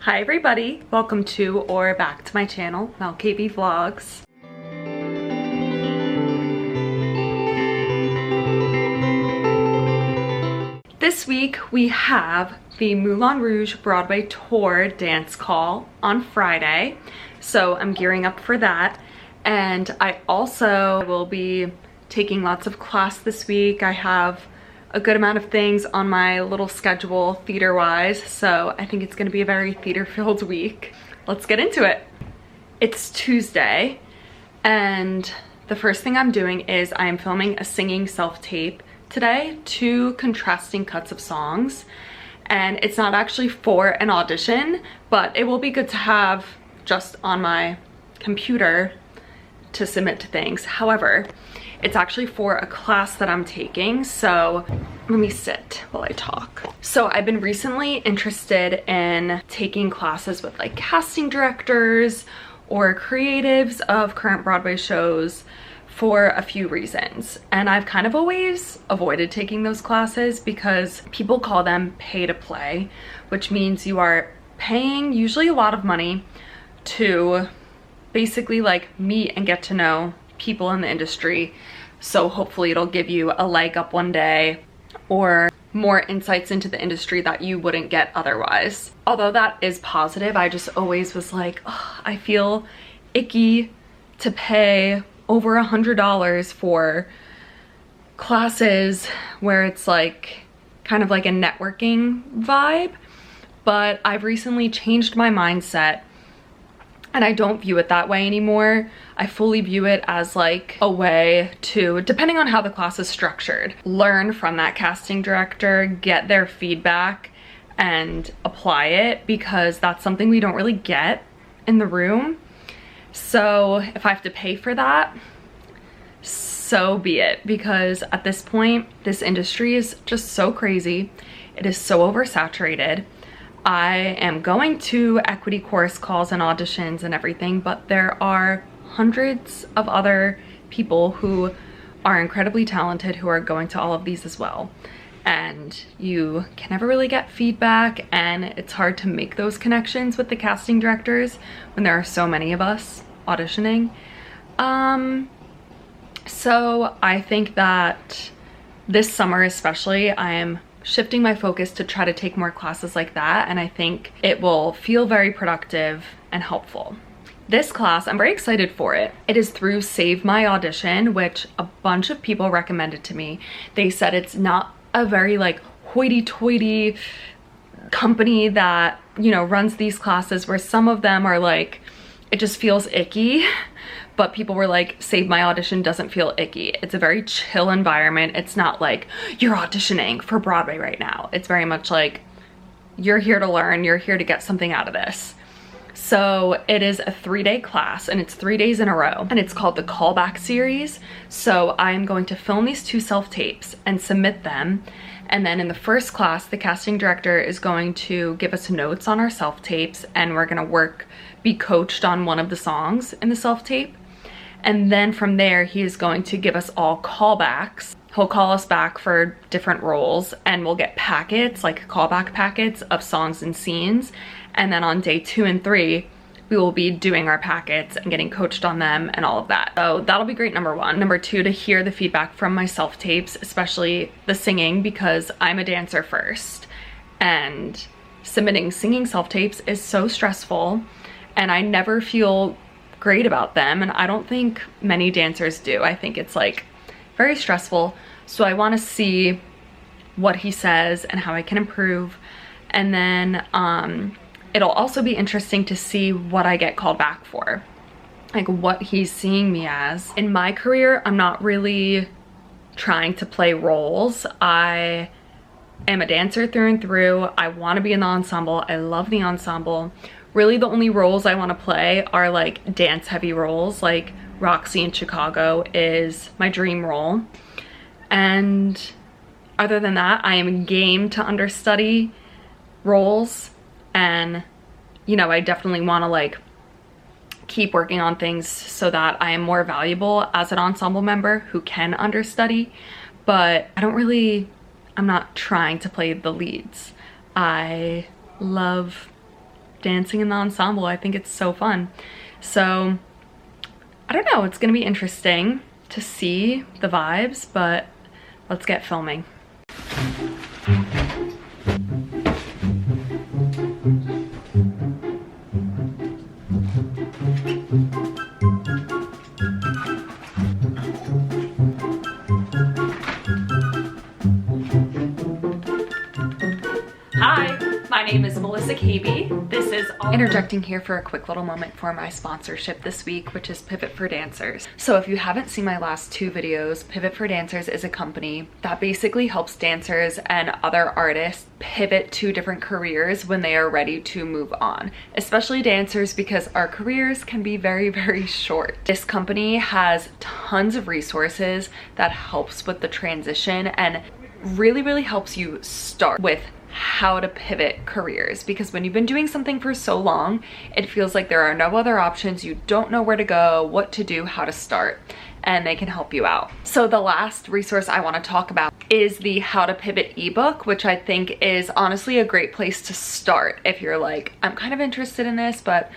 Hi everybody, welcome to or back to my channel, MelCabeyVlogs. This week we have the Moulin Rouge Broadway tour dance call on Friday, so I'm gearing up for that. And I also will be taking lots of class this week. I have a good amount of things on my little schedule theater-wise, so I think it's gonna be a very theater-filled week. Let's get into it. It's Tuesday, and the first thing I'm doing is I am filming a singing self-tape today, 2 contrasting cuts of songs, and it's not actually for an audition, but it will be good to have just on my computer to submit to things. However, it's actually for a class that I'm taking, so let me sit while I talk. So I've been recently interested in taking classes with like casting directors or creatives of current Broadway shows for a few reasons. And I've kind of always avoided taking those classes because people call them pay to play, which means you are paying usually a lot of money to basically like meet and get to know people in the industry, so hopefully it'll give you a leg up one day or more insights into the industry that you wouldn't get otherwise. Although that is positive, I just always was like, oh, I feel icky to pay over $100 for classes where it's like kind of like a networking vibe. But I've recently changed my mindset and I don't view it that way anymore. I fully view it as like a way to, depending on how the class is structured, learn from that casting director, get their feedback and apply it, because that's something we don't really get in the room. So if I have to pay for that, so be it, because at this point, this industry is just so crazy. It is so oversaturated. I am going to equity course calls and auditions and everything, but there are hundreds of other people who are incredibly talented who are going to all of these as well. And you can never really get feedback, and it's hard to make those connections with the casting directors when there are so many of us auditioning. So I think that this summer especially, I am shifting my focus to try to take more classes like that, and I think it will feel very productive and helpful. This class, I'm very excited for it. It is through Save My Audition, which a bunch of people recommended to me. They said it's not a very like hoity-toity company that, you know, runs these classes, where some of them are like, it just feels icky. But people were like, Save My Audition doesn't feel icky. It's a very chill environment. It's not like you're auditioning for Broadway right now. It's very much like you're here to learn, you're here to get something out of this. So it is a 3-day class, and it's 3 days in a row, and it's called the Callback Series. So I'm going to film these 2 self-tapes and submit them. And then in the first class, the casting director is going to give us notes on our self-tapes, and we're gonna be coached on one of the songs in the self-tape. And then from there, he is going to give us all callbacks. He'll call us back for different roles, and we'll get packets, like callback packets of songs and scenes. And then on day 2 and 3, we will be doing our packets and getting coached on them and all of that. So that'll be great, number 1. Number 2, to hear the feedback from my self-tapes, especially the singing, because I'm a dancer first. And submitting singing self-tapes is so stressful, and I never feel great about them, and I don't think many dancers do. I think it's like very stressful. So I want to see what he says and how I can improve. And then it'll also be interesting to see what I get called back for, like what he's seeing me as. In my career, I'm not really trying to play roles. I am a dancer through and through. I want to be in the ensemble. I love the ensemble. Really, the only roles I want to play are like dance heavy roles, like Roxy in Chicago is my dream role. And other than that, I am game to understudy roles, and you know, I definitely want to like keep working on things so that I am more valuable as an ensemble member who can understudy. But I'm not trying to play the leads. I love dancing in the ensemble. I think it's so fun. So I don't know, it's gonna be interesting to see the vibes, but let's get filming. Hi, my name is Cabey. This is interjecting here for a quick little moment for my sponsorship this week, which is Pivot for Dancers. So if you haven't seen my last 2 videos, Pivot for Dancers is a company that basically helps dancers and other artists pivot to different careers when they are ready to move on, especially dancers, because our careers can be very, very short. This company has tons of resources that helps with the transition and really helps you start with how to pivot careers, because when you've been doing something for so long, it feels like there are no other options. You don't know where to go, what to do, how to start, and they can help you out. So the last resource I want to talk about is the How to Pivot ebook, which I think is honestly a great place to start if you're like, I'm kind of interested in this, but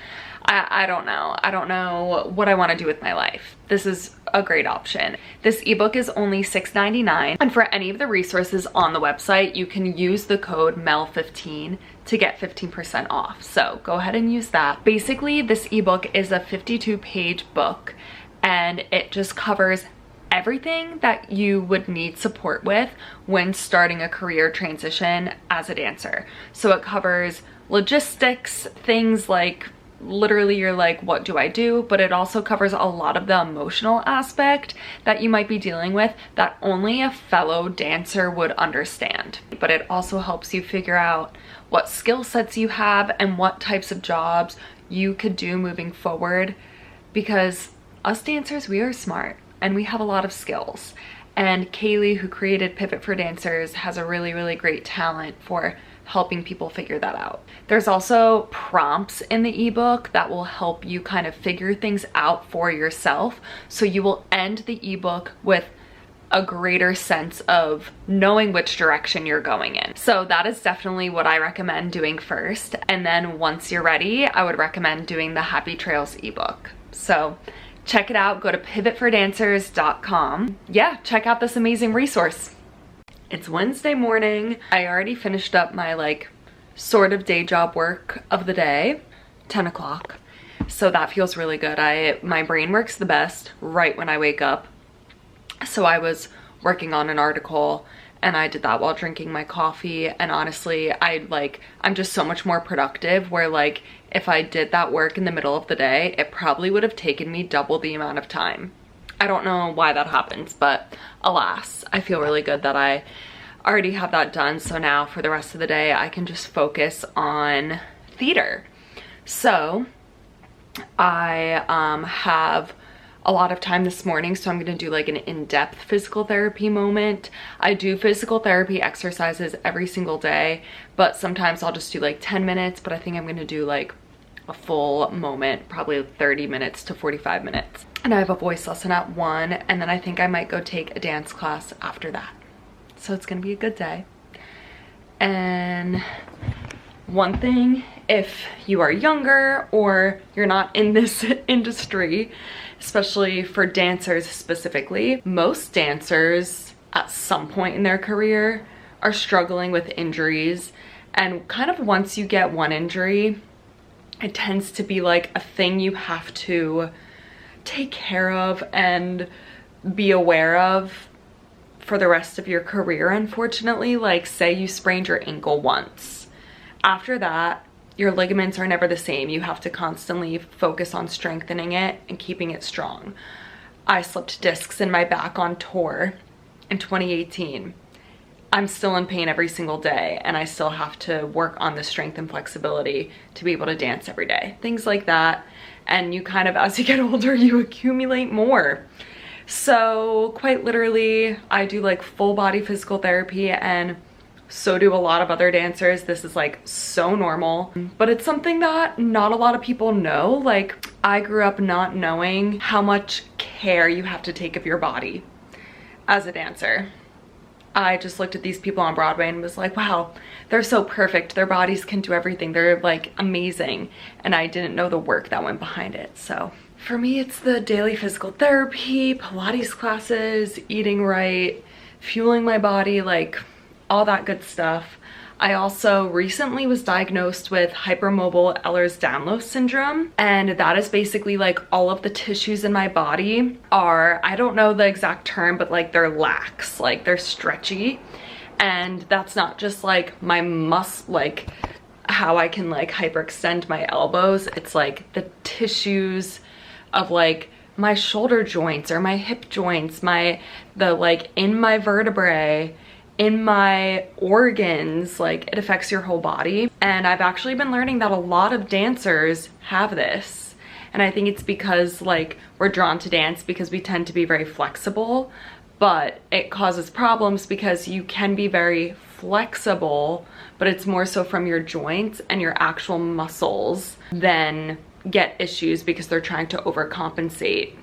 I don't know. I don't know what I want to do with my life. This is a great option. This ebook is only $6.99, and for any of the resources on the website, you can use the code MEL15 to get 15% off. So go ahead and use that. Basically, this ebook is a 52-page book, and it just covers everything that you would need support with when starting a career transition as a dancer. So it covers logistics, things like literally you're like, what do I do? But it also covers a lot of the emotional aspect that you might be dealing with that only a fellow dancer would understand. But it also helps you figure out what skill sets you have and what types of jobs you could do moving forward, because us dancers, we are smart and we have a lot of skills. And Kaylee, who created Pivot for Dancers, has a really great talent for helping people figure that out. There's also prompts in the ebook that will help you kind of figure things out for yourself. So you will end the ebook with a greater sense of knowing which direction you're going in. So that is definitely what I recommend doing first. And then once you're ready, I would recommend doing the Happy Trails ebook. So check it out, go to pivotfordancers.com. Yeah, check out this amazing resource. It's Wednesday morning. I already finished up my like sort of day job work of the day, 10 o'clock. So that feels really good. My brain works the best right when I wake up. So I was working on an article and I did that while drinking my coffee. And honestly, I'm just so much more productive, where like if I did that work in the middle of the day, it probably would have taken me double the amount of time. I don't know why that happens, but alas, I feel really good that I already have that done. So now for the rest of the day, I can just focus on theater. So I have a lot of time this morning, so I'm gonna do like an in-depth physical therapy moment. I do physical therapy exercises every single day, but sometimes I'll just do like 10 minutes, but I think I'm gonna do like a full moment, probably 30 minutes to 45 minutes. And I have a voice lesson at 1, and then I think I might go take a dance class after that. So it's gonna be a good day. And one thing, if you are younger or you're not in this industry, especially for dancers specifically, most dancers at some point in their career are struggling with injuries. And kind of once you get one injury, it tends to be like a thing you have to take care of and be aware of for the rest of your career, unfortunately. Like say you sprained your ankle once. After that, your ligaments are never the same. You have to constantly focus on strengthening it and keeping it strong. I slipped discs in my back on tour in 2018. I'm still in pain every single day, and I still have to work on the strength and flexibility to be able to dance every day. Things like that. And you kind of, as you get older, you accumulate more. So quite literally, I do like full body physical therapy, and so do a lot of other dancers. This is like so normal, but it's something that not a lot of people know. Like I grew up not knowing how much care you have to take of your body as a dancer. I just looked at these people on Broadway and was like, wow, they're so perfect. Their bodies can do everything. They're like amazing. And I didn't know the work that went behind it. So for me, it's the daily physical therapy, Pilates classes, eating right, fueling my body, like all that good stuff. I also recently was diagnosed with hypermobile Ehlers-Danlos syndrome, and that is basically like all of the tissues in my body are, I don't know the exact term, but like they're lax, like they're stretchy. And that's not just like my like how I can like hyperextend my elbows. It's like the tissues of like my shoulder joints or my hip joints, the like in my vertebrae, in my organs, like it affects your whole body. And I've actually been learning that a lot of dancers have this. And I think it's because like we're drawn to dance because we tend to be very flexible, but it causes problems because you can be very flexible, but it's more so from your joints and your actual muscles than get issues because they're trying to overcompensate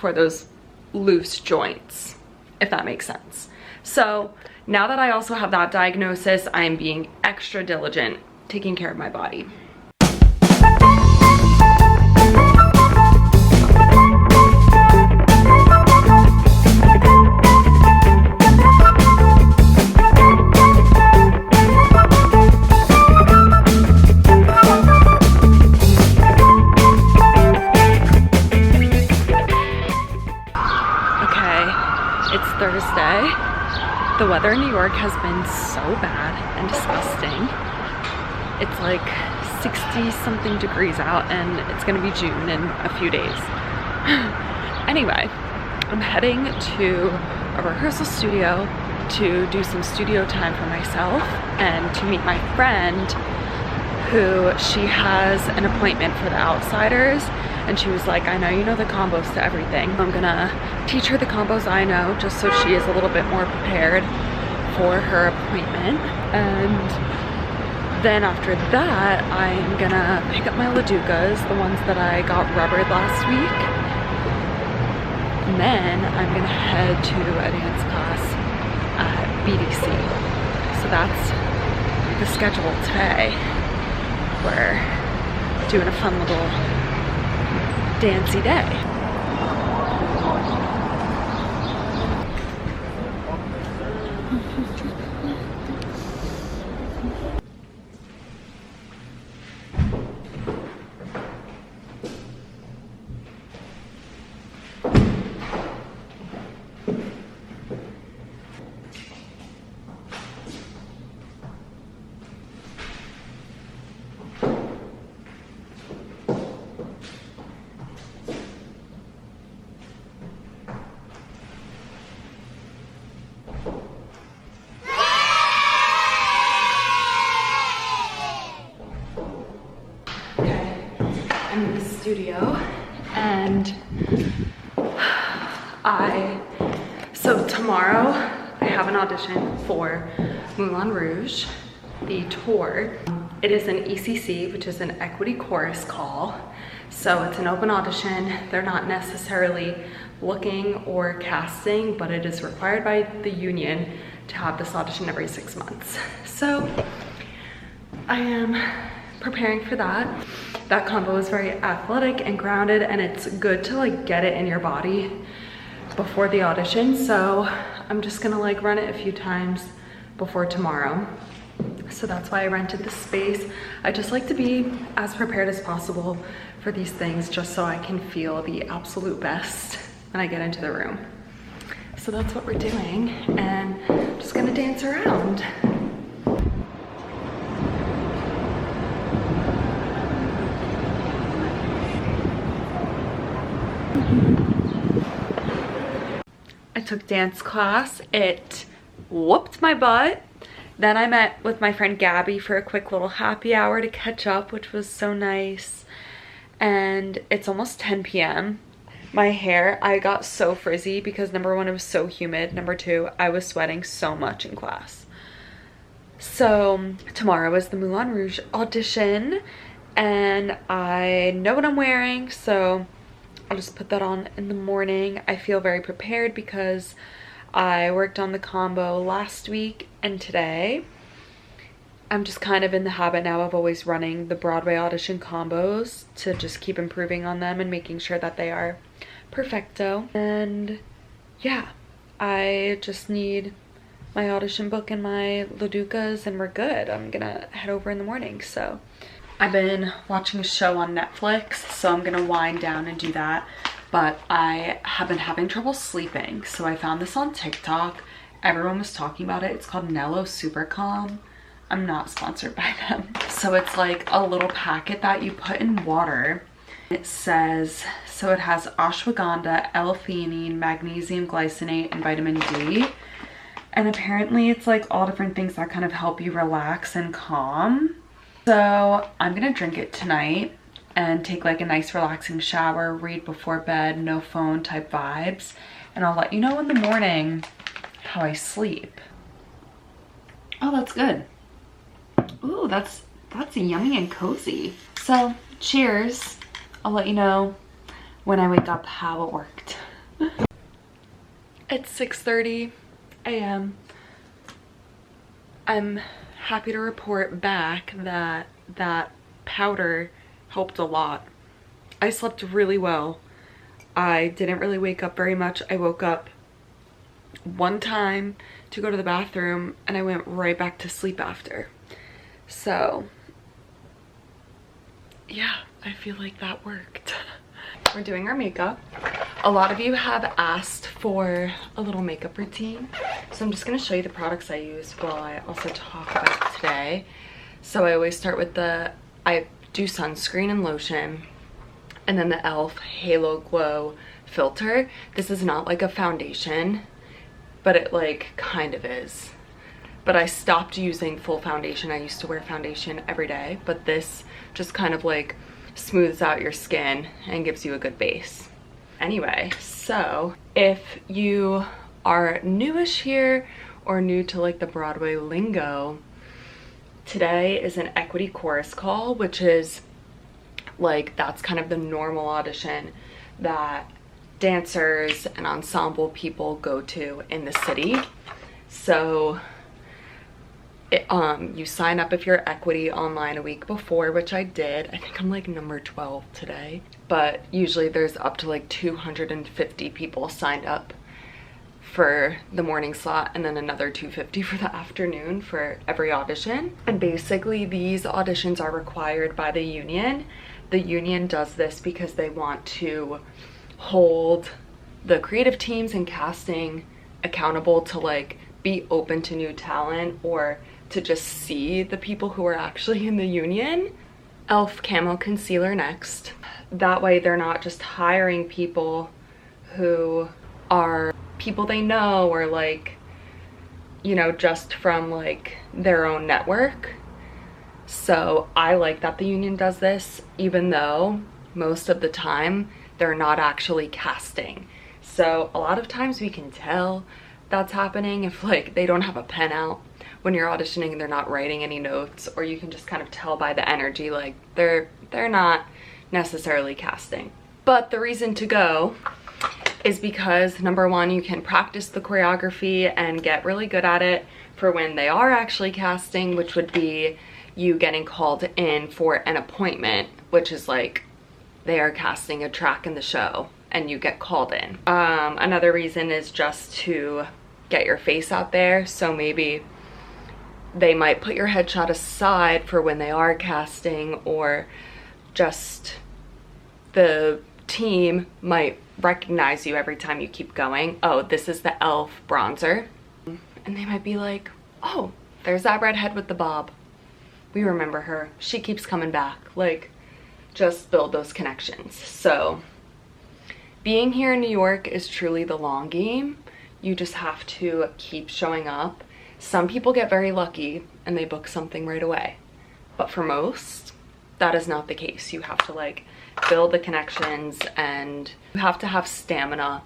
for those loose joints, if that makes sense. So now that I also have that diagnosis, I'm being extra diligent, taking care of my body. Okay, it's Thursday. The weather in New York has been so bad and disgusting. It's like 60 something degrees out and it's gonna be June in a few days. Anyway, I'm heading to a rehearsal studio to do some studio time for myself and to meet my friend who she has an appointment for The Outsiders, and she was like, I know you know the combos to everything. I'm gonna teach her the combos I know just so she is a little bit more prepared for her appointment. And then after that, I'm gonna pick up my Laducas, the ones that I got rubbered last week. And then I'm gonna head to a dance class at BDC. So that's the schedule today. We're doing a fun little dancey day. Studio, and so tomorrow I have an audition for Moulin Rouge, the tour. It is an ECC, which is an equity chorus call. So it's an open audition. They're not necessarily looking or casting, but it is required by the union to have this audition every 6 months. So I am preparing for that. That combo is very athletic and grounded, and it's good to like get it in your body before the audition. So I'm just gonna like run it a few times before tomorrow. So that's why I rented this space. I just like to be as prepared as possible for these things just so I can feel the absolute best when I get into the room. So that's what we're doing, and I'm just gonna dance around. I took dance class. It whooped my butt. Then I met with my friend Gabby for a quick little happy hour to catch up, which was so nice. And it's almost 10 p.m. My hair, I got so frizzy because number one, it was so humid. Number two, I was sweating so much in class. So tomorrow is the Moulin Rouge audition, and I know what I'm wearing, so I'll just put that on in the morning. I feel very prepared because I worked on the combo last week and today. I'm just kind of in the habit now of always running the Broadway audition combos to just keep improving on them and making sure that they are perfecto. And yeah, I just need my audition book and my Laducas and we're good. I'm gonna head over in the morning. So I've been watching a show on Netflix, so I'm gonna wind down and do that. But I have been having trouble sleeping, so I found this on TikTok. Everyone was talking about it. It's called Nello Super Calm. I'm not sponsored by them. So it's like a little packet that you put in water. It says, so it has ashwagandha, L-theanine, magnesium glycinate, and vitamin D. And apparently it's like all different things that kind of help you relax and calm. So I'm gonna drink it tonight and take like a nice relaxing shower, read before bed, no phone type vibes. And I'll let you know in the morning how I sleep. Oh, that's good. Ooh, that's yummy and cozy. So cheers. I'll let you know when I wake up how it worked. It's 6:30 a.m. I'm happy to report back that that powder helped a lot. I slept really well. I didn't really wake up very much. I woke up one time to go to the bathroom and I went right back to sleep after. So yeah, I feel like that worked. We're doing our makeup. A lot of you have asked for a little makeup routine, so I'm just going to show you the products I use while I also talk about it today. So I always start with I do sunscreen and lotion, and then the e.l.f. Halo Glow filter. This is not like a foundation, but it like kind of is. But I stopped using full foundation. I used to wear foundation every day, but this just kind of like smooths out your skin and gives you a good base. Anyway, so if you are newish here or new to like the Broadway lingo, today is an equity chorus call, which is like, that's kind of the normal audition that dancers and ensemble people go to in the city. So you sign up if you're equity online a week before, which I did. I think I'm like number 12 today, but usually there's up to like 250 people signed up for the morning slot and then another 250 for the afternoon for every audition. And basically these auditions are required by the union. The union does this because they want to hold the creative teams and casting accountable to like be open to new talent or to just see the people who are actually in the union. e.l.f. Camo Concealer next. That way they're not just hiring people who are people they know or like, you know, just from like their own network. So I like that the union does this, even though most of the time they're not actually casting. So a lot of times we can tell that's happening if like they don't have a pen out when you're auditioning and they're not writing any notes, or you can just kind of tell by the energy like they're not necessarily casting. But the reason to go is because number one, you can practice the choreography and get really good at it for when they are actually casting, which would be you getting called in for an appointment, which is like they are casting a track in the show and you get called in. Another reason is just to get your face out there. So maybe they might put your headshot aside for when they are casting, or just the team might recognize you every time you keep going. Oh, this is the e.l.f. bronzer. And they might be like, oh, there's that redhead with the bob. We remember her. She keeps coming back. Like, just build those connections. So being here in New York is truly the long game. You just have to keep showing up. Some people get very lucky and they book something right away. But for most, that is not the case. You have to like build the connections and you have to have stamina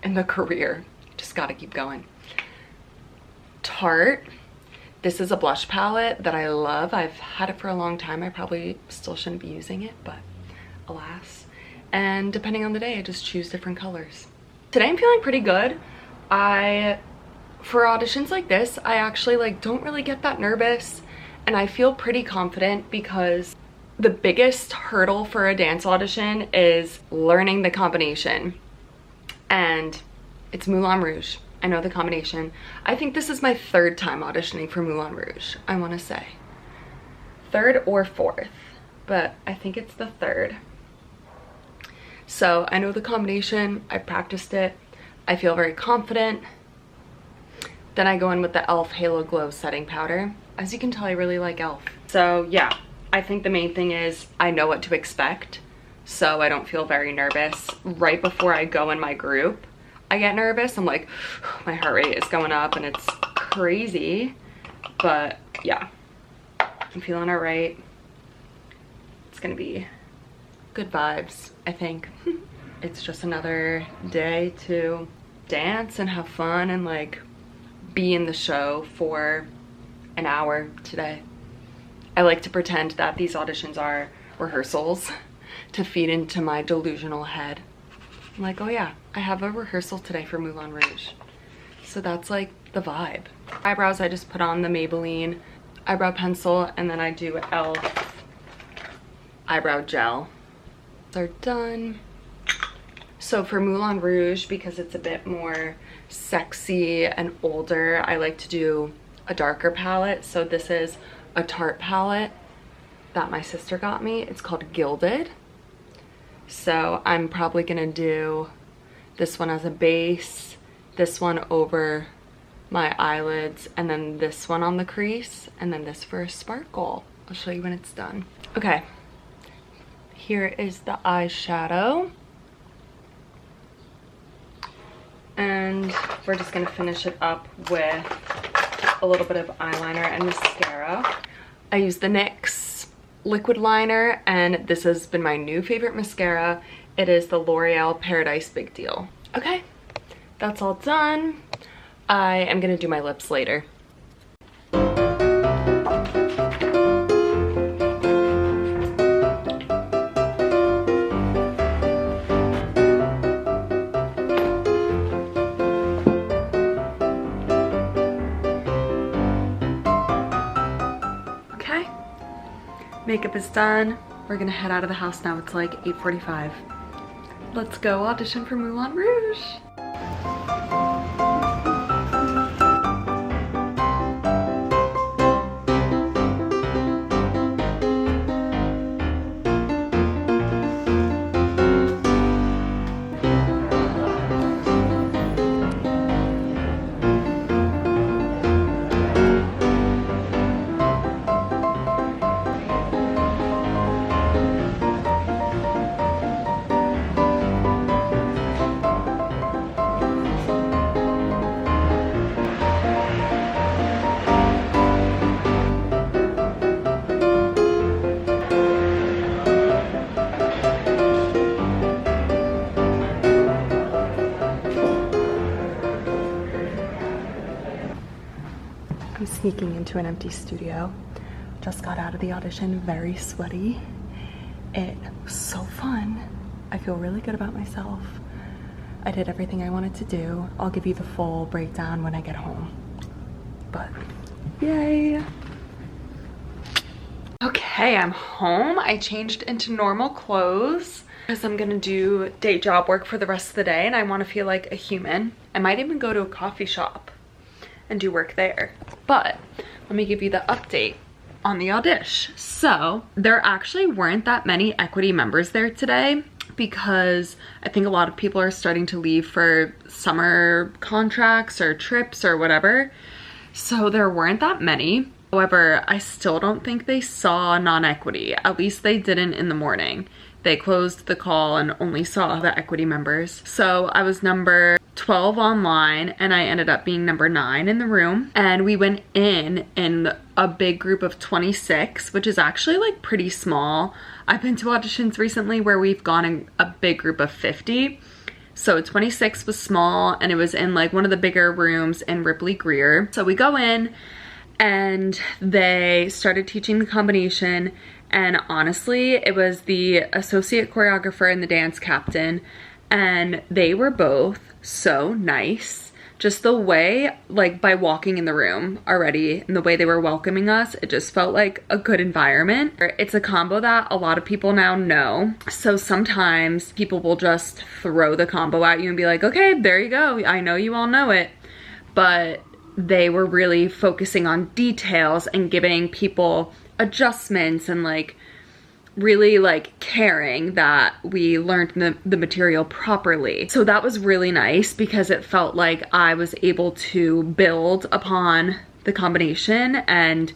in the career. You just gotta keep going. Tarte. This is a blush palette that I love. I've had it for a long time. I probably still shouldn't be using it, but alas. And depending on the day, I just choose different colors. Today I'm feeling pretty good. For auditions like this, I actually like don't really get that nervous, and I feel pretty confident because the biggest hurdle for a dance audition is learning the combination, and it's Moulin Rouge. I know the combination. I think this is my third time auditioning for Moulin Rouge, I want to say. Third or fourth, but I think it's the third. So I know the combination, I practiced it, I feel very confident. Then I go in with the e.l.f. Halo Glow setting powder. As you can tell, I really like e.l.f. So yeah, I think the main thing is I know what to expect, so I don't feel very nervous. Right before I go in my group, I get nervous. I'm like, my heart rate is going up and it's crazy. But yeah, I'm feeling all right. It's gonna be good vibes, I think. It's just another day to dance and have fun and like be in the show for an hour today. I like to pretend that these auditions are rehearsals to feed into my delusional head. I'm like, oh yeah, I have a rehearsal today for Moulin Rouge. So that's like the vibe. Eyebrows, I just put on the Maybelline eyebrow pencil, and then I do e.l.f. eyebrow gel. They're done. So for Moulin Rouge, because it's a bit more sexy and older, I like to do a darker palette. So this is a Tarte palette that my sister got me. It's called Gilded. So I'm probably gonna do this one as a base, this one over my eyelids, and then this one on the crease, and then this for a sparkle. I'll show you when it's done. Okay, here is the eyeshadow. And we're just gonna finish it up with a little bit of eyeliner and mascara. I use the NYX liquid liner, and this has been my new favorite mascara. It is the L'Oreal Paradise Big Deal. Okay, that's all done. I am gonna do my lips later. Makeup is done. We're gonna head out of the house now. It's like 8:45. Let's go audition for Moulin Rouge. I'm sneaking into an empty studio. Just got out of the audition, very sweaty. It was so fun. I feel really good about myself. I did everything I wanted to do. I'll give you the full breakdown when I get home. But yay. Okay, I'm home. I changed into normal clothes because I'm gonna do day job work for the rest of the day and I want to feel like a human. I might even go to a coffee shop and do work there. But let me give you the update on the audition. So there actually weren't that many equity members there today because I think a lot of people are starting to leave for summer contracts or trips or whatever. So there weren't that many. However, I still don't think they saw non-equity. At least they didn't in the morning. They closed the call and only saw the equity members. So I was number 12 online and I ended up being number 9 in the room. And we went in a big group of 26, which is actually like pretty small. I've been to auditions recently where we've gone in a big group of 50. So 26 was small and it was in like one of the bigger rooms in Ripley Greer. So we go in and they started teaching the combination, and honestly it was the associate choreographer and the dance captain, and they were both so nice. just the way, like by walking in the room already and the way they were welcoming us, it just felt like a good environment. It's a combo that a lot of people now know. So sometimes people will just throw the combo at you and be like, okay, there you go. I know you all know it. But they were really focusing on details and giving people adjustments and like really like caring that we learned the material properly. So that was really nice because it felt like I was able to build upon the combination and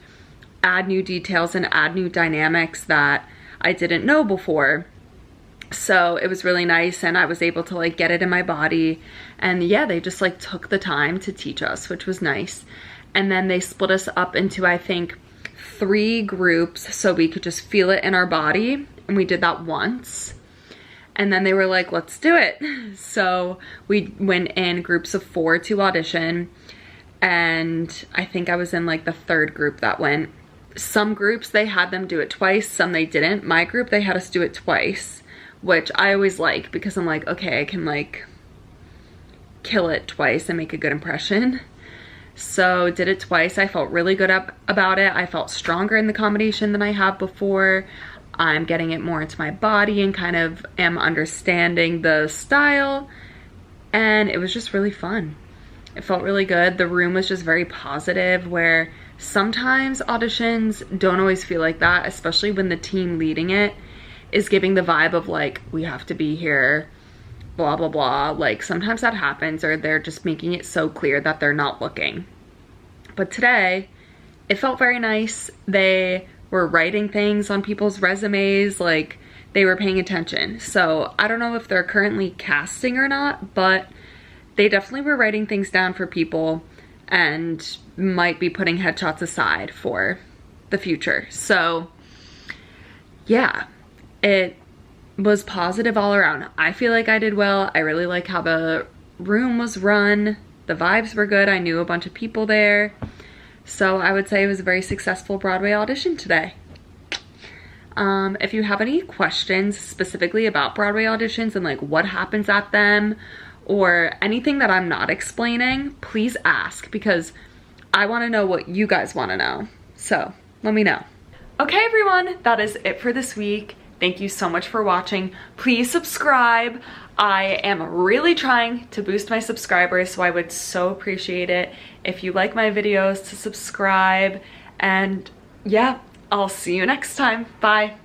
add new details and add new dynamics that I didn't know before. So it was really nice, and I was able to like get it in my body. And yeah, they just like took the time to teach us, which was nice. And then they split us up into, I think, 3 groups so we could just feel it in our body, and we did that once. And then they were like, let's do it. So we went in groups of 4 to audition, and I think I was in like the 3rd group that went. Some groups they had them do it twice, some they didn't. My group, they had us do it twice, which I always like because I'm like, okay, I can like kill it twice and make a good impression. So did it twice. I felt really good about it. I felt stronger in the combination than I have before. I'm getting it more into my body and kind of am understanding the style. And it was just really fun. It felt really good. The room was just very positive, where sometimes auditions don't always feel like that, especially when the team leading it is giving the vibe of like, we have to be here, blah, blah, blah. Like sometimes that happens, or they're just making it so clear that they're not looking. But today, it felt very nice. They were writing things on people's resumes, like they were paying attention. So I don't know if they're currently casting or not, but they definitely were writing things down for people and might be putting headshots aside for the future. So yeah, it was positive all around. I feel like I did well. I really like how the room was run. The vibes were good. I knew a bunch of people there. So I would say it was a very successful Broadway audition today. If you have any questions specifically about Broadway auditions and like what happens at them or anything that I'm not explaining, please ask, because I want to know what you guys want to know. So let me know. Okay, everyone, that is it for this week. Thank you so much for watching. Please subscribe. I am really trying to boost my subscribers, so I would so appreciate it if you like my videos to subscribe. And yeah, I'll see you next time. Bye.